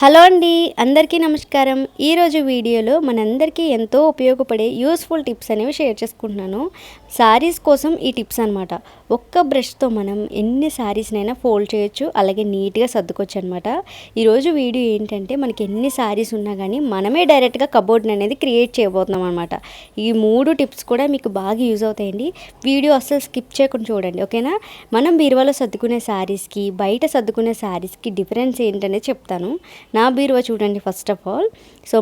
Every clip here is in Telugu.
హలో అండి, అందరికీ నమస్కారం. ఈరోజు వీడియోలో మనందరికీ ఎంతో ఉపయోగపడే యూస్ఫుల్ టిప్స్ అనేవి షేర్ చేసుకుంటున్నాను. శారీస్ కోసం ఈ టిప్స్ అనమాట. ఒక్క బ్రష్తో మనం ఎన్ని శారీస్నైనా ఫోల్డ్ చేయొచ్చు, అలాగే నీట్గా సర్దుకోవచ్చు అనమాట. ఈరోజు వీడియో ఏంటంటే మనకి ఎన్ని శారీస్ ఉన్నా కానీ మనమే డైరెక్ట్గా కబోర్డ్ని అనేది క్రియేట్ చేయబోతున్నాం అనమాట. ఈ 3 టిప్స్ కూడా మీకు బాగా యూజ్ అవుతాయండి. వీడియో అస్సలు స్కిప్ చేయకుండా చూడండి, ఓకేనా? మనం బీరువాలో సర్దుకునే శారీస్కి, బయట సర్దుకునే శారీస్కి డిఫరెన్స్ ఏంటనేది చెప్తాను. నా బీరువా చూడండి ఫస్ట్ ఆఫ్ ఆల్. సో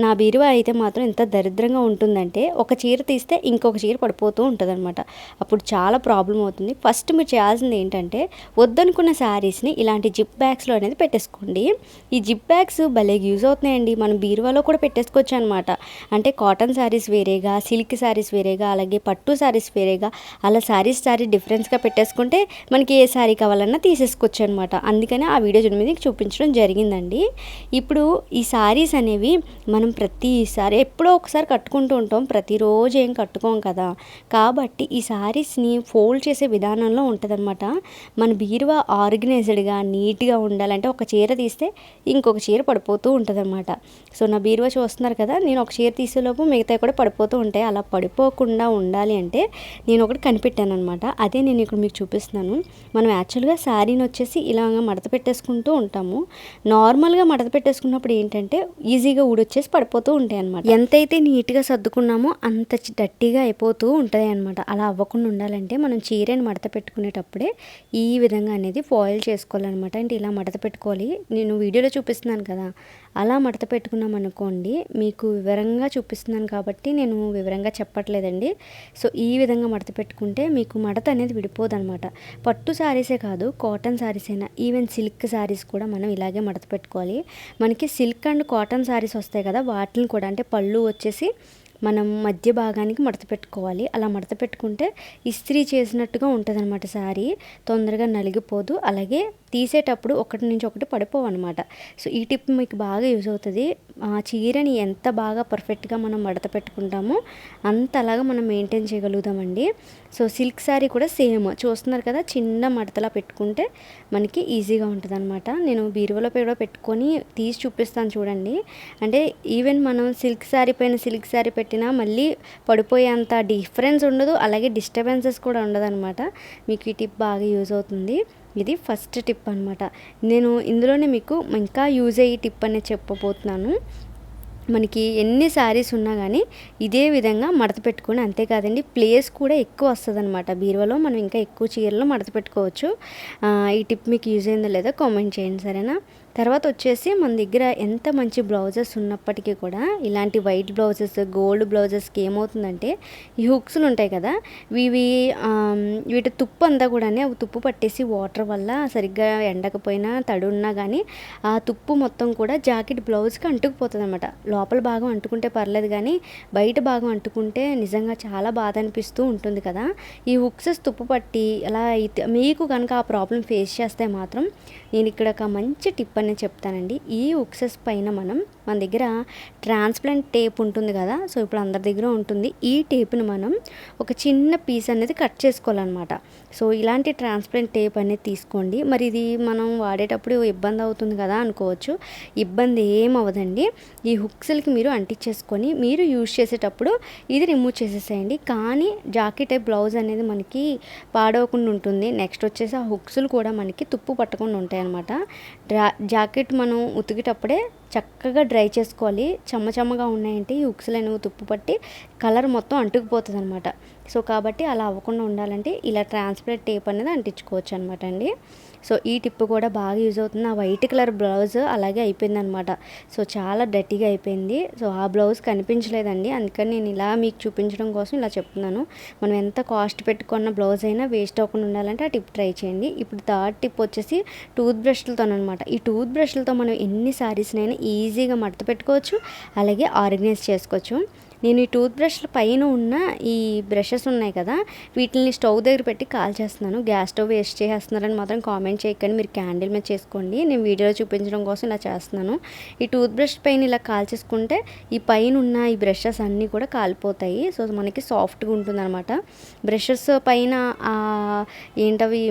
నా బీరువా అయితే మాత్రం ఎంత దరిద్రంగా ఉంటుందంటే, ఒక చీర తీస్తే ఇంకొక చీర పడిపోతూ ఉంటుందన్నమాట. అప్పుడు చాలా ప్రాబ్లం అవుతుంది. ఫస్ట్ మీరు చేయాల్సింది ఏంటంటే, వద్దనుకున్న శారీస్ని ఇలాంటి జిప్ బ్యాగ్స్లో అనేది పెట్టేసుకోండి. ఈ జిప్ బ్యాగ్స్ భలే యూజ్ అవుతున్నాయండి. మనం బీరువాలో కూడా పెట్టేసుకోవచ్చు అనమాట. అంటే కాటన్ శారీస్ వేరేగా, సిల్క్ శారీస్ వేరేగా, అలాగే పట్టు శారీస్ వేరేగా, అలా శారీ డిఫరెన్స్గా పెట్టేసుకుంటే మనకి ఏ శారీ కావాలన్నా తీసేసుకోవచ్చు అనమాట. అందుకని ఆ వీడియో మీకు చూపించడం జరిగిందండి. ఇప్పుడు ఈ శారీస్ అనేవి మనం ప్రతిసారి ఎప్పుడో ఒకసారి కట్టుకుంటూ ఉంటాం, ప్రతిరోజు ఏం కట్టుకోం కదా. కాబట్టి ఈ శారీస్ని ఫోల్డ్ చేసే విధానంలో ఉంటుందన్నమాట. మన బీరువా ఆర్గనైజ్డ్గా నీట్గా ఉండాలంటే ఒక చీర తీస్తే ఇంకొక చీర పడిపోతూ ఉంటుందన్నమాట. సో నా బీరువా చూస్తున్నారు కదా, నేను ఒక చీర తీసేలోపు మిగతా కూడా పడిపోతూ ఉంటాయి. అలా పడిపోకుండా ఉండాలి అంటే నేను ఒకటి కనిపెట్టాను అనమాట. అదే నేను ఇక్కడ మీకు చూపిస్తున్నాను. మనం యాక్చువల్గా శారీని వచ్చేసి ఇలాగ మడత పెట్టేసుకుంటూ ఉంటాము. నార్మల్గా మడత పెట్టేసుకున్నప్పుడు ఏంటంటే ఈజీగా ఊడొచ్చేసి పడిపోతూ ఉంటాయి అనమాట. ఎంతైతే నీట్గా సర్దుకున్నామో అంత డట్టిగా అయిపోతూ ఉంటాయి అనమాట. అలా అవ్వకుండా ఉండాలంటే మనం చీరని మడత పెట్టుకునేటప్పుడే ఈ విధంగా అనేది ఫాయిల్ చేసుకోవాలన్నమాట. అంటే ఇలా మడత పెట్టుకోవాలి. నేను వీడియోలో చూపిస్తున్నాను కదా, అలా మడత పెట్టుకున్నాం అనుకోండి. మీకు వివరంగా చూపిస్తున్నాను కాబట్టి నేను వివరంగా చెప్పట్లేదండి. సో ఈ విధంగా మడత పెట్టుకుంటే మీకు మడత అనేది విడిపోదు అనమాట. పట్టు శారీసే కాదు, కాటన్ శారీస్ అయినా, ఈవెన్ సిల్క్ శారీస్ కూడా మనం ఇలాగే మడత పెట్టుకోవాలి. మనకి సిల్క్ అండ్ కాటన్ శారీస్ వస్తాయి కదా, వాటిని కూడా అంటే పళ్ళు వచ్చేసి మనం మధ్య భాగానికి మడత పెట్టుకోవాలి. అలా మడత పెట్టుకుంటే ఇస్త్రీ చేసినట్టుగా ఉంటుంది అనమాట. శారీ తొందరగా నలిగిపోదు, అలాగే తీసేటప్పుడు ఒకటి నుంచి ఒకటి పడిపోవన్నమాట. సో ఈ టిప్ మీకు బాగా యూజ్ అవుతుంది. ఆ చీరని ఎంత బాగా పర్ఫెక్ట్గా మనం మడత పెట్టుకుంటామో అంత అలాగా మనం మెయింటైన్ చేయగలుగుతామండి. సో సిల్క్ శారీ కూడా సేమ్ చూస్తున్నారు కదా, చిన్న మడతలా పెట్టుకుంటే మనకి ఈజీగా ఉంటుంది అనమాట. నేను బీరువాలో కూడా పెట్టుకొని తీసి చూపిస్తాను చూడండి. అంటే ఈవెన్ మనం సిల్క్ శారీ పైన సిల్క్ శారీ పెట్టినా మళ్ళీ పడిపోయేంత డిఫరెన్స్ ఉండదు, అలాగే డిస్టర్బెన్సెస్ కూడా ఉండదన్నమాట. మీకు ఈ టిప్ బాగా యూజ్ అవుతుంది. ఇది ఫస్ట్ టిప్ అనమాట. నేను ఇందులోనే మీకు ఇంకా యూజ్ అయ్యే టిప్ అనేది చెప్పబోతున్నాను. మనకి ఎన్ని శారీస్ ఉన్నా కానీ ఇదే విధంగా మడత పెట్టుకొని, అంతేకాదండి ప్లేస్ కూడా ఎక్కువ వస్తుంది అనమాట. బీరువాలో మనం ఇంకా ఎక్కువ చీరలు మడత పెట్టుకోవచ్చు. ఈ టిప్ మీకు యూజ్ అయిందో లేదో కామెంట్ చేయండి, సరేనా? తర్వాత వచ్చేసి మన దగ్గర ఎంత మంచి బ్లౌజెస్ ఉన్నప్పటికీ కూడా ఇలాంటి వైట్ బ్లౌజెస్, గోల్డ్ బ్లౌజెస్కి ఏమవుతుందంటే ఈ హుక్స్లు ఉంటాయి కదా, వీటి తుప్పు అంతా కూడా అవి తుప్పు పట్టేసి వాటర్ వల్ల సరిగ్గా ఎండకపోయినా తడున్నా కానీ ఆ తుప్పు మొత్తం కూడా జాకెట్ బ్లౌజ్కి అంటుకుపోతుంది అనమాట. లోపల భాగం అంటుకుంటే పర్లేదు, కానీ బయట భాగం అంటుకుంటే నిజంగా చాలా బాధ అనిపిస్తూ ఉంటుంది కదా. ఈ హుక్సెస్ తుప్పు పట్టి అలా అయితే మీకు కనుక ఆ ప్రాబ్లం ఫేస్ చేస్తే మాత్రం నేను ఇక్కడ ఒక మంచి టిప్ అనేది చెప్తానండి. ఈ హుక్సెస్ పైన మన దగ్గర ట్రాన్స్పరెంట్ టేప్ ఉంటుంది కదా, సో ఇప్పుడు అందరి దగ్గర ఉంటుంది. ఈ టేప్ని మనం ఒక చిన్న పీస్ అనేది కట్ చేసుకోవాలన్నమాట. సో ఇలాంటి ట్రాన్స్పరెంట్ టేప్ అనేది తీసుకోండి. మరి ఇది మనం వాడేటప్పుడు ఇబ్బంది అవుతుంది కదా అనుకోవచ్చు. ఇబ్బంది ఏం అవ్వదండి. ఈ హుక్స్లకి మీరు అంటించేసుకొని మీరు యూజ్ చేసేటప్పుడు ఇది రిమూవ్ చేసేసేయండి. కానీ జాకెట్ టైప్ బ్లౌజ్ అనేది మనకి పాడవకుండా ఉంటుంది. నెక్స్ట్ వచ్చేసి ఆ హుక్స్లు కూడా మనకి తుప్పు పట్టకుండా ఉంటాయి అన్నమాట. జాకెట్ మనం ఉతికేటప్పుడే చక్కగా డ్రై చేసుకోవాలి. చెమ్మగా ఉన్నాయంటే ఈ హుక్స్లు అనేవి తుప్పు పట్టి కలర్ మొత్తం అంటుకుపోతుంది అనమాట. సో కాబట్టి అలా అవ్వకుండా ఉండాలంటే ఇలా ట్రాన్స్పరెంట్ టేప్ అనేది అంటించుకోవచ్చు అనమాట అండి. సో ఈ టిప్ కూడా బాగా యూజ్ అవుతుంది. ఆ వైట్ కలర్ బ్లౌజ్ అలాగే అయిపోయింది అనమాట. సో చాలా డర్టీగా అయిపోయింది. సో ఆ బ్లౌజ్ కనిపించలేదండి, అందుకని నేను ఇలా మీకు చూపించడం కోసం ఇలా చెప్తున్నాను. మనం ఎంత కాస్ట్ పెట్టుకున్న బ్లౌజ్ అయినా వేస్ట్ అవ్వకుండా ఉండాలంటే ఆ టిప్ ట్రై చేయండి. ఇప్పుడు థర్డ్ టిప్ వచ్చేసి టూత్ బ్రష్లతో అనమాట. ఈ టూత్ బ్రష్లతో మనం ఎన్ని శారీస్నైనా ఈజీగా మడత పెట్టుకోవచ్చు, అలాగే ఆర్గనైజ్ చేసుకోవచ్చు. నేను ఈ టూత్ బ్రష్ల పైన ఉన్న ఈ బ్రషెస్ ఉన్నాయి కదా, వీటిని స్టవ్ దగ్గర పెట్టి కాల్చేస్తున్నాను. గ్యాస్ స్టవ్ వేస్ట్ చేసేస్తున్నారని మాత్రం కామెంట్ చేయకండి, మీరు క్యాండిల్ మీద చేసుకోండి. నేను వీడియోలో చూపించడం కోసం ఇలా చేస్తున్నాను. ఈ టూత్ బ్రష్ పైన ఇలా కాల్చేసుకుంటే ఈ పైన ఉన్న ఈ బ్రషెస్ అన్నీ కూడా కాలిపోతాయి. సో మనకి సాఫ్ట్గా ఉంటుంది అనమాట. బ్రషెస్ పైన ఏంటవి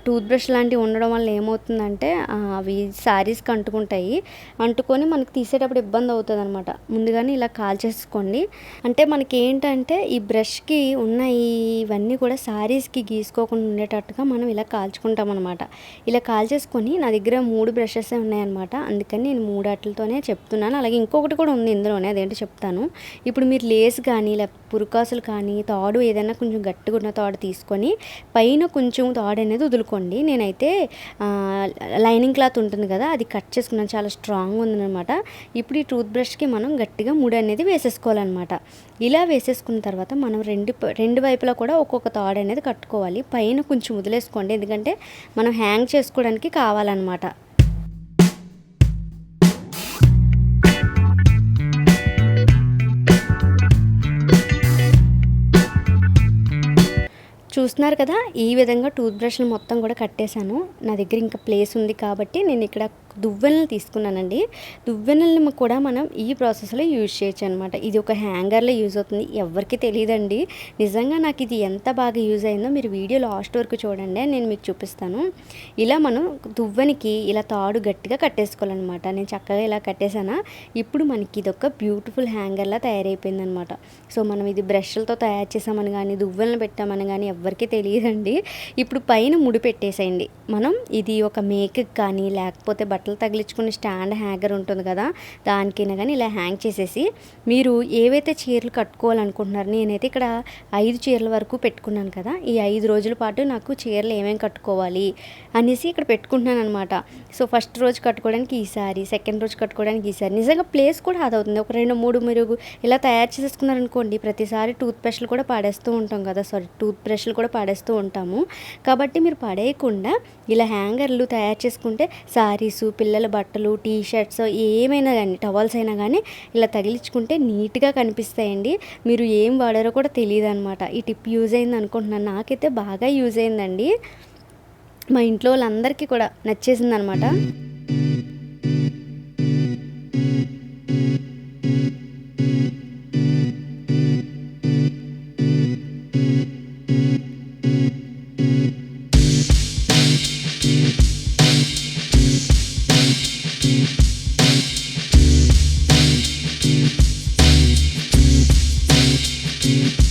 టూత్ బ్రష్ లాంటివి ఉండడం వల్ల ఏమవుతుందంటే అవి శారీస్కి అంటుకుంటాయి. అంటుకొని మనకు తీసేటప్పుడు ఇబ్బంది అవుతుందనమాట. ముందుగానే ఇలా కాల్చేసుకోండి. అంటే మనకి ఏంటంటే ఈ బ్రష్కి ఉన్న ఇవన్నీ కూడా శారీస్కి గీసుకోకుండా ఉండేటట్టుగా మనం ఇలా కాల్చుకుంటాం అనమాట. ఇలా కాల్చేసుకొని నా దగ్గర 3 బ్రషెస్ ఉన్నాయన్నమాట. అందుకని నేను 3 వాటితోనే చెప్తున్నాను. అలాగే ఇంకొకటి కూడా ఉంది ఇందులోనే, అదేంటో చెప్తాను. ఇప్పుడు మీరు లేస్ కానీ లేకపోతే పురుకాసులు కానీ తాడు ఏదైనా కొంచెం గట్టిగా ఉన్న తాడు తీసుకొని పైన కొంచెం తాడు అనేది వదులుకోండి. నేనైతే లైనింగ్ క్లాత్ ఉంటుంది కదా, అది కట్ చేసుకున్నాను. చాలా స్ట్రాంగ్ ఉందన్నమాట. ఇప్పుడు ఈ టూత్ బ్రష్కి మనం గట్టిగా ముడి అనేది వేసేసుకోవాలన్నమాట. ఇలా వేసేసుకున్న తర్వాత మనం రెండు వైపులా కూడా ఒక్కొక్క తాడు అనేది కట్టుకోవాలి. పైన కొంచెం వదిలేసుకోండి, ఎందుకంటే మనం హ్యాంగ్ చేసుకోవడానికి కావాలన్నమాట. చూస్తున్నారు కదా, ఈ విధంగా టూత్ బ్రష్లు మొత్తం కూడా కట్టేశాను. నా దగ్గర ఇంకా ప్లేస్ ఉంది కాబట్టి నేను ఇక్కడ దువ్వెనలు తీసుకున్నానండి. దువ్వెనల్ని కూడా మనం ఈ ప్రాసెస్లో యూజ్ చేయొచ్చు అనమాట. ఇది ఒక హ్యాంగర్లో యూజ్ అవుతుంది. ఎవరికి తెలియదండి. నిజంగా నాకు ఇది ఎంత బాగా యూజ్ అయిందో మీరు వీడియో లాస్ట్ వరకు చూడండి, నేను మీకు చూపిస్తాను. ఇలా మనం దువ్వెనికి ఇలా తాడు గట్టిగా కట్టేసుకోవాలన్నమాట. నేను చక్కగా ఇలా కట్టేసానా. ఇప్పుడు మనకి ఇది ఒక బ్యూటిఫుల్ హ్యాంగర్లా తయారైపోయింది అనమాట. సో మనం ఇది బ్రష్లతో తయారు చేసామని కానీ దువ్వెనలు పెట్టామని కానీ ఎవరికి తెలియదండి. ఇప్పుడు పైన ముడి పెట్టేసేయండి. మనం ఇది ఒక మేకకి కానీ లేకపోతే బట్టలు తగిలించుకునే స్టాండ్ హ్యాంగర్ ఉంటుంది కదా, దానికైనా కానీ ఇలా హ్యాంగ్ చేసేసి మీరు ఏవైతే చీరలు కట్టుకోవాలనుకుంటున్నారు, నేనైతే ఇక్కడ 5 చీరల వరకు పెట్టుకున్నాను కదా, ఈ 5 రోజుల పాటు నాకు చీరలు ఏమేమి కట్టుకోవాలి అనేసి ఇక్కడ పెట్టుకుంటున్నాను అనమాట. సో ఫస్ట్ రోజు కట్టుకోవడానికి ఈసారి, సెకండ్ రోజు కట్టుకోవడానికి ఈసారి. నిజంగా ప్లేస్ కూడా అదవుతుంది. ఒక 2-3 మీరు ఇలా తయారు చేసేసుకున్నారనుకోండి, ప్రతిసారి టూత్ బ్రష్లు కూడా పాడేస్తూ ఉంటాం కదా, టూత్ బ్రష్లు కూడా పాడేస్తూ ఉంటాము. కాబట్టి మీరు పడేయకుండా ఇలా హ్యాంగర్లు తయారు చేసుకుంటే శారీసు, పిల్లల బట్టలు, టీ షర్ట్స్ ఏమైనా కానీ, టవల్స్ అయినా కానీ ఇలా తగిలించుకుంటే నీట్గా కనిపిస్తాయండి. మీరు ఏం వాడారో కూడా తెలియదు అనమాట. ఈ టిప్ యూజ్ అయింది అనుకుంటున్నాను. నాకైతే బాగా యూజ్ అయిందండి. మా ఇంట్లో వాళ్ళందరికీ కూడా నచ్చేసింది అనమాట. Thank you.